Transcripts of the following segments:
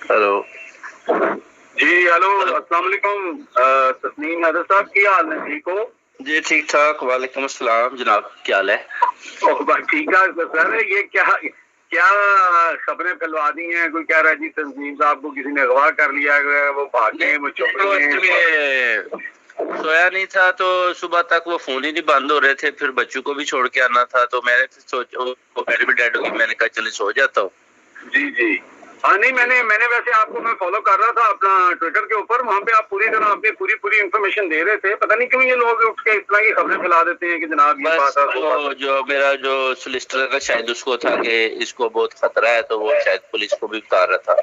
Hello जी hello, अस्सलाम वालेकुम। तस्नीम हैदर साहब, क्या हाल है? ठीक हो? जी ठीक ठाक। वालेकुम अस्सलाम जनाब, क्या हाल है? बस ठीक है सर। ये क्या क्या खबरें फैलवा दी हैं? कोई कह रहा है जी तस्नीम साहब को किसी ने अगवा कर लिया है, वो भागे, वो छुप गए। सोया नहीं था तो सुबह तक वो फोन ही नहीं बंद हो रहे थे, फिर बच्चों को भी छोड़ के आना था तो मैंने सोचा वो मेरी भी डेड होगी, मैंने कहा चलिए सो जाता हूँ। जी जी हाँ, नहीं मैंने वैसे आपको मैं फॉलो कर रहा था अपना ट्विटर के ऊपर। वहाँ पे आप पूरी तरह अपनी पूरी इन्फॉर्मेशन दे रहे थे। पता नहीं क्यों ये लोग उठ के इतना की खबरें फैला देते हैं कि जनाब ये बस बात वो जो मेरा जो सोलिसिटर का शायद उसको था कि इसको बहुत खतरा है, तो वो शायद पुलिस को भी बता रहा था,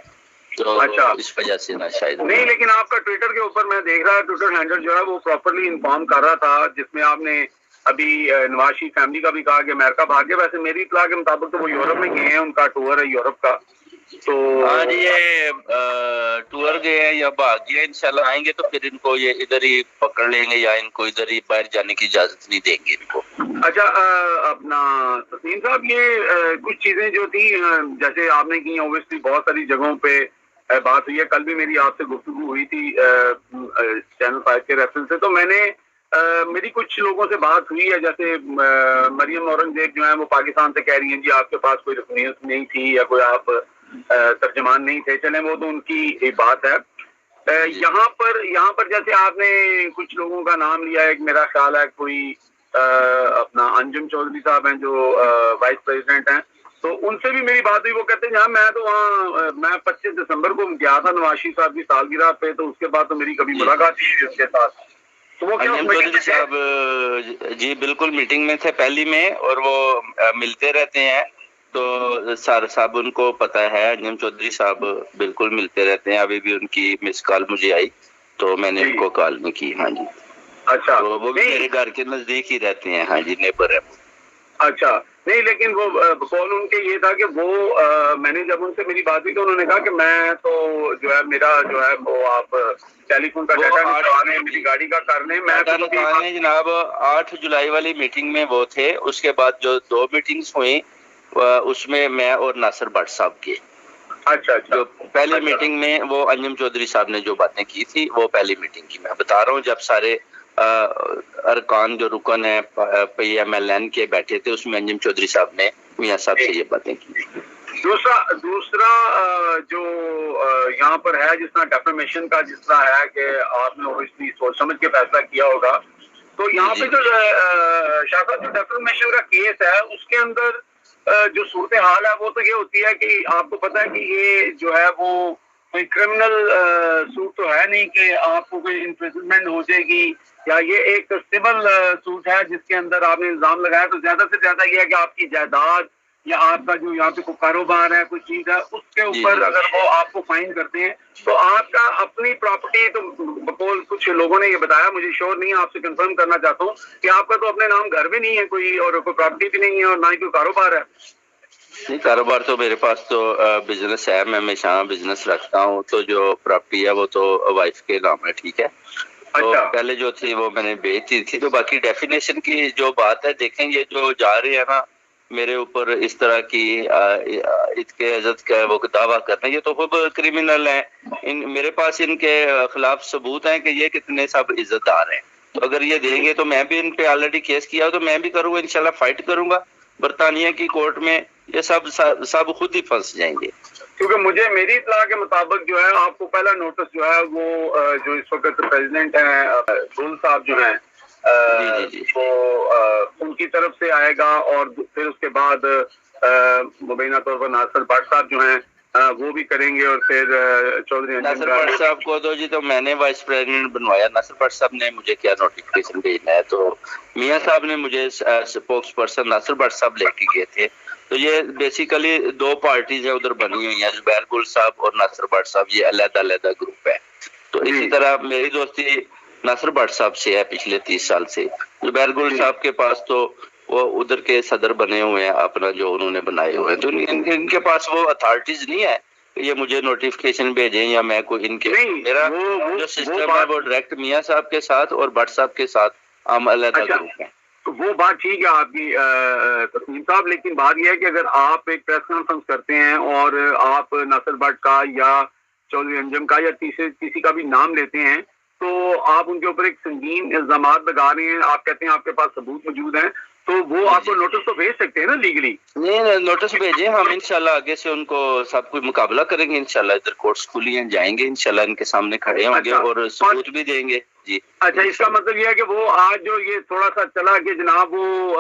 तो अच्छा, इस वजह से ना शायद नहीं, लेकिन आपका ट्विटर के ऊपर मैं देख रहा, ट्विटर हैंडल जो है वो प्रॉपरली इन्फॉर्म कर रहा था, जिसमें आपने अभी नवाज शरीफ फैमिली का भी कहा कि अमेरिका भागे। वैसे मेरी इत्तला के मुताबिक तो वो यूरोप में गए हैं, उनका टूर है यूरोप का। तो हाँ जी, ये टूर गए हैं या भाग गए, इंशाल्लाह आएंगे तो फिर इनको ये इधर ही पकड़ लेंगे या इनको इधर ही बाहर जाने की इजाजत नहीं देंगे इनको। अच्छा, अपना तस्नीम साहब, ये कुछ चीजें जो थी जैसे आपने की, ओबियसली बहुत सारी जगहों पे बात हुई है। कल भी मेरी आपसे गुफ्तगू हुई थी चैनल 5 के रेफरेंस से। तो मैंने मेरी कुछ लोगों से बात हुई है, जैसे मरियम औरंगजेब जो है वो पाकिस्तान से कह रही हैं जी आपके पास कोई रस्मियत नहीं थी या कोई आप तर्जमान नहीं थे। चले, वो तो उनकी एक बात है। यहाँ पर जैसे आपने कुछ लोगों का नाम लिया है, एक मेरा ख्याल है कोई अपना अंजुम चौधरी साहब हैं जो वाइस प्रेसिडेंट हैं। तो उनसे भी मेरी बात हुई। वो कहते हैं जहाँ मैं तो वहाँ मैं 25 दिसंबर को गया था नवाज शरीफ साहब की सालगिरह पे, तो उसके बाद तो मेरी कभी मुलाकात नहीं हुई उसके साथ। तो वो क्या चौधरी साहब जी बिल्कुल मीटिंग में थे पहली में, और वो मिलते रहते हैं, तो सर साहब उनको पता है, अंजम चौधरी साहब बिल्कुल मिलते रहते हैं। अभी भी उनकी मिस कॉल मुझे आई तो मैंने उनको कॉल नहीं की। हाँ जी, अच्छा, तो वो भी मेरे घर के नजदीक ही रहते हैं। हाँ जी, नेबर है। अच्छा, नहीं, लेकिन वो कॉल उनके ये था कि वो मैंने जब उनसे मेरी बात हुई तो उन्होंने कहा कि मैं तो जो है मेरा जो है वो आप टेलीफोन का डाटा निकलवा लें, मेरी गाड़ी का कर लें। मैं तो जनाब 8 जुलाई वाली मीटिंग में वो थे, उसके बाद जो 2 मीटिंग्स हुई उसमें मैं और नासिर भट्ट साहब के। अच्छा, जो पहली मीटिंग में वो अंजुम चौधरी साहब ने जो बातें की थी, वो पहली मीटिंग की मैं बता रहा हूँ, जब सारे अरकान जो रुकन है PMLN के बैठे थे, उसमें अंजुम चौधरी साहब ने मियां साहब से ये बातें की। दूसरा जो यहाँ पर है, जिस तरह डेफर्मेशन का जिस तरह है कि आपने ओबियसली सोच समझ के फैसला किया होगा, तो यहाँ पे जो शाखा जो डेफर्मेशन का केस है उसके अंदर जो सूरत हाल है वो तो ये होती है कि आपको पता है कि ये जो है वो कोई क्रिमिनल सूट तो है नहीं कि आपको कोई इम्प्रिजनमेंट हो जाएगी, या ये एक सिविल सूट है जिसके अंदर आपने इल्जाम लगाया। तो ज्यादा से ज्यादा ये है कि आपकी जायदाद या आपका जो यहाँ पे कोई कारोबार है, कोई चीज है, उसके ऊपर अगर वो आपको फाइन करते हैं तो आपका अपनी प्रॉपर्टी, तो बकौल कुछ लोगों ने ये बताया, मुझे श्योर नहीं है, आपसे कंफर्म करना चाहता हूँ कि आपका तो अपने नाम घर भी नहीं है कोई, और कोई प्रॉपर्टी भी नहीं है, और ना ही कोई कारोबार है। नहीं, कारोबार तो मेरे पास तो बिजनेस है, मैं हमेशा बिजनेस रखता हूँ, तो जो प्रॉपर्टी है वो तो वाइफ के नाम है। ठीक है, तो पहले जो थी वो मैंने बेच दी थी। तो बाकी डेफिनेशन की जो बात है, देखें ये जो जा रहे हैं ना मेरे ऊपर इस तरह की इसके इज्जत का वो दावा करना, ये तो खूब क्रिमिनल है। मेरे पास इनके खिलाफ सबूत हैं कि ये कितने सब इज्जतदार हैं। तो अगर ये देंगे तो मैं भी इन पे ऑलरेडी केस किया, तो मैं भी करूंगा, इंशाल्लाह फाइट करूंगा बरतानिया की कोर्ट में। ये सब खुद ही फंस जाएंगे, क्योंकि मुझे मेरी इत्तला के मुताबिक जो है आपको पहला नोटिस जो है वो जो इस वक्त प्रेसिडेंट हैं गुल साहब जो हैं वो उनकी तरफ से आएगा, और फिर उसके बाद मुबैना तौर पर नासिर भट्ट साहब जो हैं वो भी करेंगे, और फिर चौधरी नासिर भट्ट साहब को तो जी तो मैंने वाइस प्रेसिडेंट बनवाया। नासिर भट्ट साहब ने मुझे क्या नोटिफिकेशन भेजना है, तो मियां साहब ने मुझे स्पोक्स पर्सन नासिर भट्ट साहब लेके गए थे। तो ये बेसिकली 2 पार्टीज है उधर बनी हुई है, जुबैर गुल साहब और नासिर भट्ट साहब, ये अलग-अलग ग्रुप है। तो इसी तरह मेरी दोस्ती नासिर भट्ट साहब से है पिछले 30 साल से। जुबैर गुल साहब के पास तो वो उधर के सदर बने हुए हैं, अपना जो उन्होंने बनाए हुए हैं, तो इनके पास वो अथॉरिटीज नहीं है ये मुझे नोटिफिकेशन भेजें या मैं कोई इनके, मेरा जो सिस्टम है वो डायरेक्ट मियां साहब के साथ और भट्ट साहब के साथ हम अलग ग्रुप हैं। तो वो बात ठीक है आपकी तस्नीम साहब, लेकिन बात यह है कि अगर आप एक प्रेस कॉन्फ्रेंस करते हैं और आप नासिर भट्ट का या चौधरी अंजम का या किसी का भी नाम लेते हैं तो आप उनके ऊपर एक संगीन इल्जामात लगा रहे हैं, आप कहते हैं आपके पास सबूत मौजूद हैं, तो वो आपको नोटिस तो भेज सकते हैं ना लीगली? नहीं, नोटिस भेजे हम, इंशाल्लाह आगे से उनको सब कुछ मुकाबला करेंगे इंशाल्लाह। इधर कोर्ट्स खुली हैं, जाएंगे इंशाल्लाह, इनके सामने खड़े होंगे और सबूत भी देंगे जी। अच्छा, इसका मतलब ये है कि वो आज जो ये थोड़ा सा चला कि जनाब वो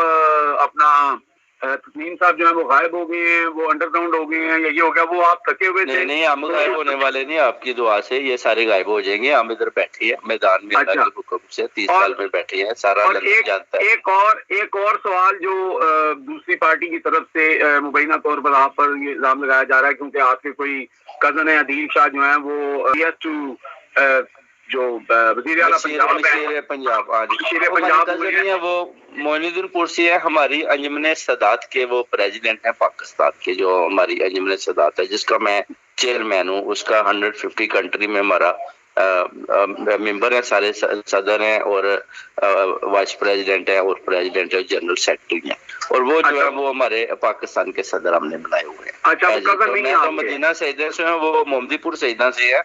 अपना तस्नीम साहब जो है वो गायब हो गए हैं, वो अंडरग्राउंड हो गए हैं, या ये हो गया, वो आप थके हुए थे? नहीं, हम गायब होने वाले नहीं, आपकी दुआ से ये सारे गायब हो जाएंगे। हम इधर बैठे हैं मैदान में, अल्लाह के हुक्म से 30 साल में बैठे हैं, सारा अल्लाह जानता है। एक और सवाल जो दूसरी पार्टी की तरफ से मुबैना तौर पर आप पर ये इल्जाम लगाया जा रहा है, क्योंकि आपके कोई कजन है अदील शाह जो है वो जो वज़ीर आला पंजाब है, वो मोइनुद्दीन पुरसी है, हमारी अंजुमन सदात के वो प्रेसिडेंट है पाकिस्तान के, जो हमारी अंजुमन सदात है जिसका मैं चेयरमैन हूँ, उसका 150 कंट्री में हमारा मेंबर है, सारे सदर हैं और वाइस प्रेसिडेंट है और प्रेसिडेंट है, जनरल सेक्रेटरी है, और वो जो है वो हमारे पाकिस्तान के सदर हमने बनाए हुए हैं। अच्छा, मैं तो मदीना सईदा से हूँ, वो मोहम्मदीपुर सईदा से है,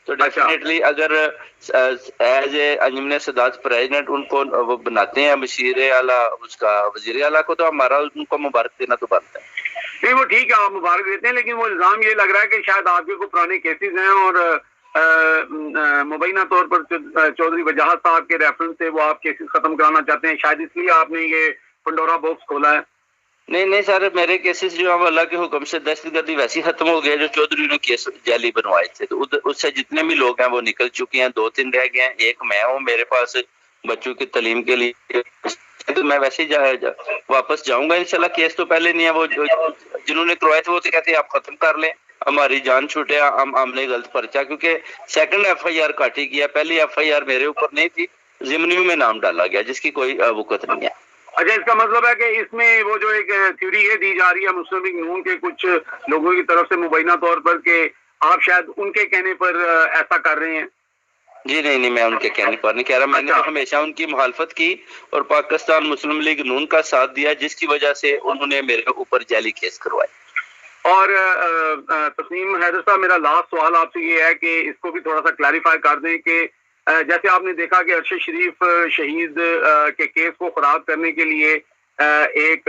तो डेफिनेटली अगर as a Anjuman Sadat president उनको वो बनाते हैं मशीर आला, उसका वजीर आला को, तो हमारा उनको मुबारक देना तो बनता है। नहीं, वो ठीक है, आप मुबारक देते हैं, लेकिन वो इल्जाम ये लग रहा है कि शायद आपके को पुराने केसेस हैं और मुबैना तौर पर चौधरी वजाहत साहब के रेफरेंस से वो आप केसेस खत्म कराना चाहते हैं, शायद इसलिए आपने ये पंडोरा बॉक्स खोला है। नहीं सर, मेरे केसेस जो हम अल्लाह के हुक्म से दहशतगर्दी वैसे ही खत्म हो गया, जो चौधरी ने केस जाली बनवाए थे, तो उससे जितने भी लोग हैं वो निकल चुके हैं, 2-3 रह गए हैं, एक मैं हूँ, मेरे पास बच्चों की तालीम के लिए तो मैं वैसे ही वापस जाऊंगा इंशाल्लाह। केस तो पहले नहीं है, वो जिन्होंने करवाए थे वो तो कहते हैं आप खत्म कर लें, हमारी जान छूटे, हमने गलत पर्चा, क्योंकि सेकंड FIR काटी गया, पहली FIR मेरे ऊपर नहीं थी, जिमनी में नाम डाला गया जिसकी कोई वक़्त नहीं है। अच्छा, इसका मतलब है कि इसमें वो जो एक थ्योरी ये दी जा रही है मुस्लिम लीग नून के कुछ लोगों की तरफ से मुबैना तौर पर कि आप शायद उनके कहने पर ऐसा कर रहे हैं। जी नहीं, मैं उनके कहने पर नहीं कह रहा, मैंने हमेशा उनकी मुखालफत की और पाकिस्तान मुस्लिम लीग नून का साथ दिया, जिसकी वजह से उन्होंने मेरे ऊपर जाली केस करवाए। और तस्नीम हैदर साहब, मेरा लास्ट सवाल आपसे ये है कि इसको भी थोड़ा सा क्लैरिफाई कर दें कि जैसे आपने देखा कि अरशद शरीफ शहीद के केस को खराब करने के लिए एक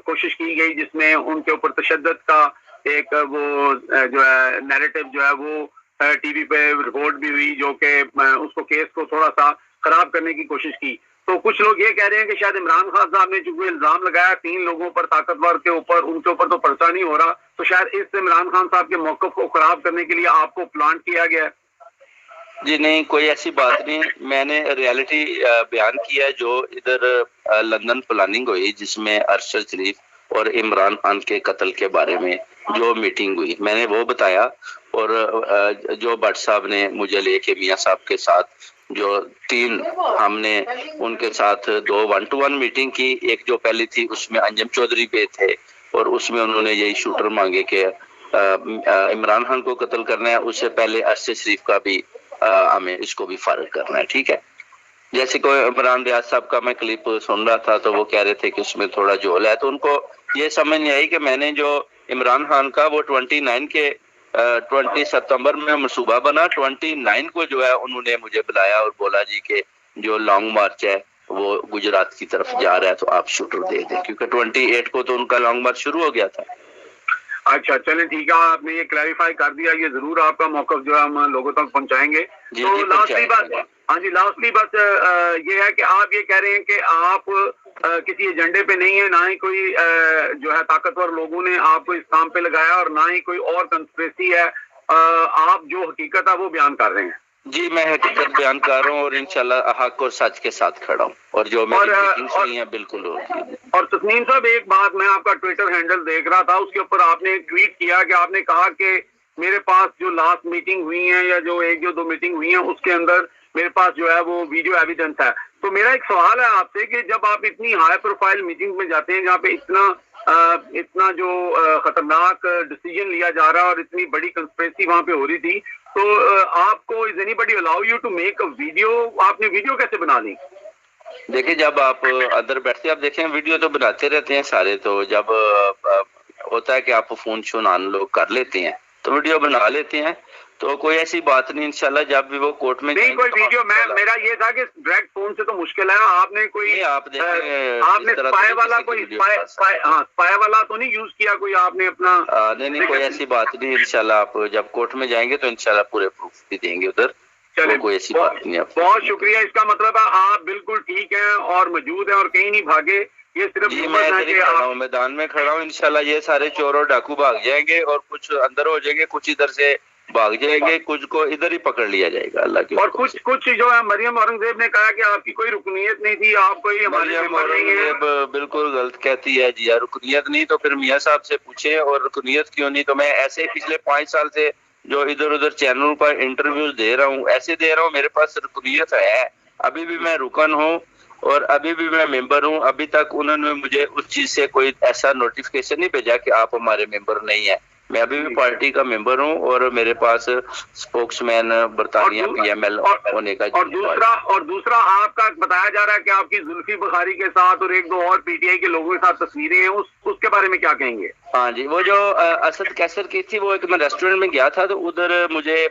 कोशिश की गई, जिसमें उनके ऊपर तशद्दुद का एक वो जो है नैरेटिव जो है वो टीवी पे रिपोर्ट भी हुई, जो कि उसको केस को थोड़ा सा खराब करने की कोशिश की। तो कुछ लोग ये कह रहे हैं कि शायद इमरान खान साहब ने चूंकि इल्जाम लगाया 3 लोगों पर ताकतवर के ऊपर, उनके ऊपर तो पर्चा नहीं हो रहा, तो शायद इस इमरान खान साहब के मौक़िफ़ को खराब करने के लिए आपको प्लान किया गया है। जी नहीं, कोई ऐसी बात नहीं, मैंने रियलिटी बयान किया जो इधर लंदन प्लानिंग हुई, जिसमें अरशद शरीफ और इमरान खान के कत्ल के बारे में जो मीटिंग हुई मैंने वो बताया, और जो भट्ट साहब ने मुझे लेके मियाँ साहब के साथ जो 3 हमने उनके साथ 2 1-to-1 मीटिंग की, एक जो पहली थी उसमें अंजम चौधरी पे थे और उसमें उन्होंने यही शूटर मांगे कि इमरान खान को कत्ल करना है, उससे पहले अरशद शरीफ का भी हमें इसको भी फारिग करना है, ठीक है। जैसे कोई इमरान रियाज साहब का मैं क्लिप सुन रहा था तो वो कह रहे थे कि उसमें थोड़ा झोल है, तो उनको ये समझ नहीं आई कि मैंने जो इमरान खान का वो 20 सितंबर में मनसूबा बना, 29 को जो है उन्होंने मुझे बुलाया और बोला जी कि जो लॉन्ग मार्च है वो गुजरात की तरफ जा रहा है तो आप शूटर दे दें, क्योंकि 28 को तो उनका लॉन्ग मार्च शुरू हो गया था। अच्छा, चलें ठीक है, आपने ये क्लैरिफाई कर दिया, ये जरूर आपका मौक़िफ़ जो है हम लोगों तक पहुंचाएंगे। तो लास्टली बात, हाँ जी, लास्टली बात ये है कि आप ये कह रहे हैं कि आप किसी एजेंडे पे नहीं है, ना ही कोई जो है ताकतवर लोगों ने आपको इस काम पे लगाया और ना ही कोई और कंस्पिरेसी है, आप जो हकीकत है वो बयान कर रहे हैं। जी, मैं हकीकत बयान कर रहा हूँ और इंशाल्लाह हक और सच के साथ खड़ा हूँ, और जो मेरी मीटिंग्स हुई हैं बिल्कुल होगी। और तस्नीम साहब, एक बात, मैं आपका ट्विटर हैंडल देख रहा था, उसके ऊपर आपने ट्वीट किया कि आपने कहा कि मेरे पास जो लास्ट मीटिंग हुई है या जो 1-2 मीटिंग हुई है उसके अंदर मेरे पास जो है वो वीडियो एविडेंस है। तो मेरा एक सवाल है आपसे कि जब आप इतनी हाई प्रोफाइल मीटिंग में जाते हैं जहाँ पे इतना जो खतरनाक डिसीजन लिया जा रहा है और इतनी बड़ी कंस्पिरेसी वहाँ पे हो रही थी, तो आपको is anybody allow you to make a video? आपने वीडियो कैसे बना ली? देखिए, जब आप अंदर बैठते हैं, आप देखें वीडियो तो बनाते रहते हैं सारे, तो जब होता है कि आप फोन शोन ऑन लोग कर लेते हैं تو ویڈیو بنا لیتے ہیں، تو کوئی ایسی بات نہیں، انشاءاللہ جب بھی وہ کورٹ میں نہیں کوئی ویڈیو میرا یہ تھا کہ ڈائریکٹ فون سے تو مشکل ہے، آپ نے کوئی آپ نے اسپائی والا کوئی اسپائی والا تو نہیں یوز کیا کوئی آپ نے اپنا؟ نہیں کوئی ایسی بات نہیں، انشاءاللہ آپ جب کورٹ میں جائیں گے تو انشاءاللہ پورے پروف بھی دیں گے ادھر. چلے کوئی ایسی بات نہیں. بہت شکریہ. اس کا مطلب ہے آپ بالکل ٹھیک ہیں اور موجود ہیں اور کہیں نہیں بھاگے. یہ صرف جی میں ادھر ہی کھڑا ہوں، میدان میں کھڑا ہوں. انشاءاللہ یہ سارے چور اور ڈاکو بھاگ جائیں گے اور کچھ اندر ہو جائیں گے، کچھ ادھر سے بھاگ جائیں گے، کچھ کو ادھر ہی پکڑ لیا جائے گا اللہ کے. اور کچھ جو ہے مریم اورنگزیب نے کہا کہ آپ کی کوئی رکنیت نہیں تھی، آپ کوئی ہمارے ممبر نہیں ہیں. بالکل غلط کہتی ہے جی. رکنیت نہیں تو پھر میاں صاحب سے پوچھیں، اور رکنیت کیوں نہیں؟ تو میں ایسے پچھلے 5 سال سے جو ادھر ادھر چینلوں پر انٹرویوز دے رہا ہوں، ایسے دے رہا ہوں، میرے پاس رکنیت ہے. ابھی بھی میں رکن ہوں اور ابھی بھی میں ممبر ہوں. ابھی تک انہوں نے مجھے اس چیز سے کوئی ایسا نوٹیفکیشن نہیں بھیجا کہ آپ ہمارے ممبر نہیں ہیں. میں ابھی بھی پارٹی کا ممبر ہوں اور میرے پاس اسپوکس مین برطانیہ پی ایم ایل ہونے کا. اور دوسرا آپ کا بتایا جا رہا ہے کہ آپ کی زلفی بخاری کے ساتھ اور 1-2 اور پی ٹی آئی کے لوگوں کے ساتھ تصویریں ہیں، اس کے بارے میں کیا کہیں گے؟ ہاں جی، وہ جو اسد کیسر کی تھی، وہ ایک میں ریسٹورینٹ میں گیا تھا تو ادھر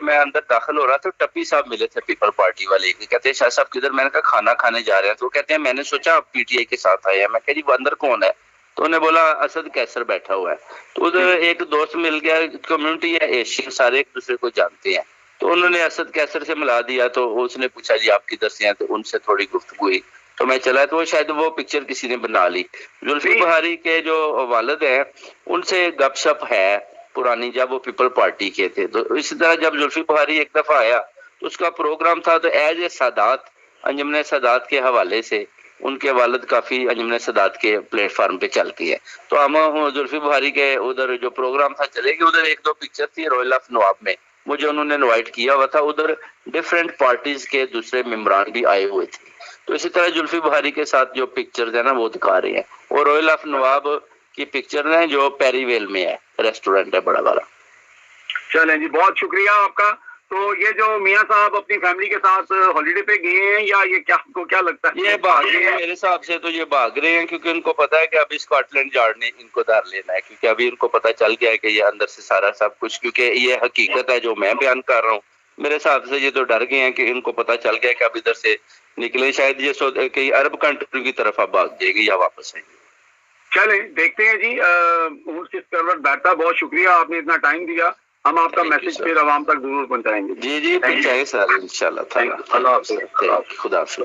میں اندر داخل ہو رہا تھا، ٹپی صاحب ملے تھے پیپل پارٹی والے. کہتے ہیں شاہ صاحب کدھر؟ میں نے کہا کھانا کھانے جا رہے ہیں. تو وہ کہتے ہیں میں نے سوچا آپ پی ٹی آئی کے ساتھ آئے ہیں. میں کہا جی وہ اندر کون ہے؟ تو انہوں نے بولا اسد کیسر بیٹھا ہوا ہے. تو ادھر ایک دوست مل گیا، کمیونٹی ہے ایشین، سارے ایک دوسرے کو جانتے ہیں. تو انہوں نے اسد کیسر سے ملا دیا. تو اس نے پوچھا جی آپ کدھر سے ہیں؟ تو ان سے تھوڑی گفتگو ہوئی تو میں چلا. تو شاید وہ پکچر کسی نے بنا لی. زلفی بخاری کے جو والد ہیں ان سے گپ شپ ہے پرانی، جب وہ پیپل پارٹی کے تھے. تو اسی طرح جب زلفی بخاری ایک دفعہ آیا تو اس کا پروگرام تھا، تو ایز اے سادات، انجمن سادات کے حوالے سے ان کے والد کافی انجمن سادات کے پلیٹ فارم پہ چلتی ہے. تو ہم زلفی بخاری کے ادھر جو پروگرام تھا چلے گئے. ادھر 1-2 پکچر تھی رائل آف نواب میں، مجھے انہوں نے انوائٹ کیا ہوا تھا. ادھر ڈفرینٹ پارٹیز کے دوسرے ممبران بھی آئے ہوئے تھے. تو اسی طرح زلفی بخاری کے ساتھ جو پکچر ہے نا وہ دکھا رہے ہیں. اور رائل آف نواب کی پکچر ہے جو پیری ویل میں ہے، ریسٹورینٹ ہے بڑا بڑا. چلیں جی، بہت شکریہ آپ کا. تو یہ جو میاں صاحب اپنی فیملی کے ساتھ ہالیڈے پہ گئے ہیں یا یہ کیا لگتا ہے؟ یہ بھاگ رہے ہیں میرے حساب سے، تو یہ بھاگ رہے ہیں کیونکہ ان کو پتا ہے کہ ابھی اسکاٹ یارڈ نے ان کو دھر لینا ہے. کیونکہ ابھی ان کو پتا چل گیا ہے کہ یہ اندر سے سارا سب کچھ، کیونکہ یہ حقیقت ہے جو میں بیان کر رہا ہوں. میرے حساب سے یہ تو ڈر گئے ہیں کہ ان کو پتا چل گیا کہ اب ادھر سے نکلے، شاید یہ کئی عرب کنٹری کی طرف اب بھاگ جائے گی یا واپس آئے گی. چلیں دیکھتے ہیں جی. بیٹھتا، بہت شکریہ آپ نے اتنا ٹائم دیا. ہم آپ کا میسج پھر عوام تک ضرور پہنچائیں گے. جی پہنچائیں سر انشاءاللہ. اللہ حافظ. خدا حافظ.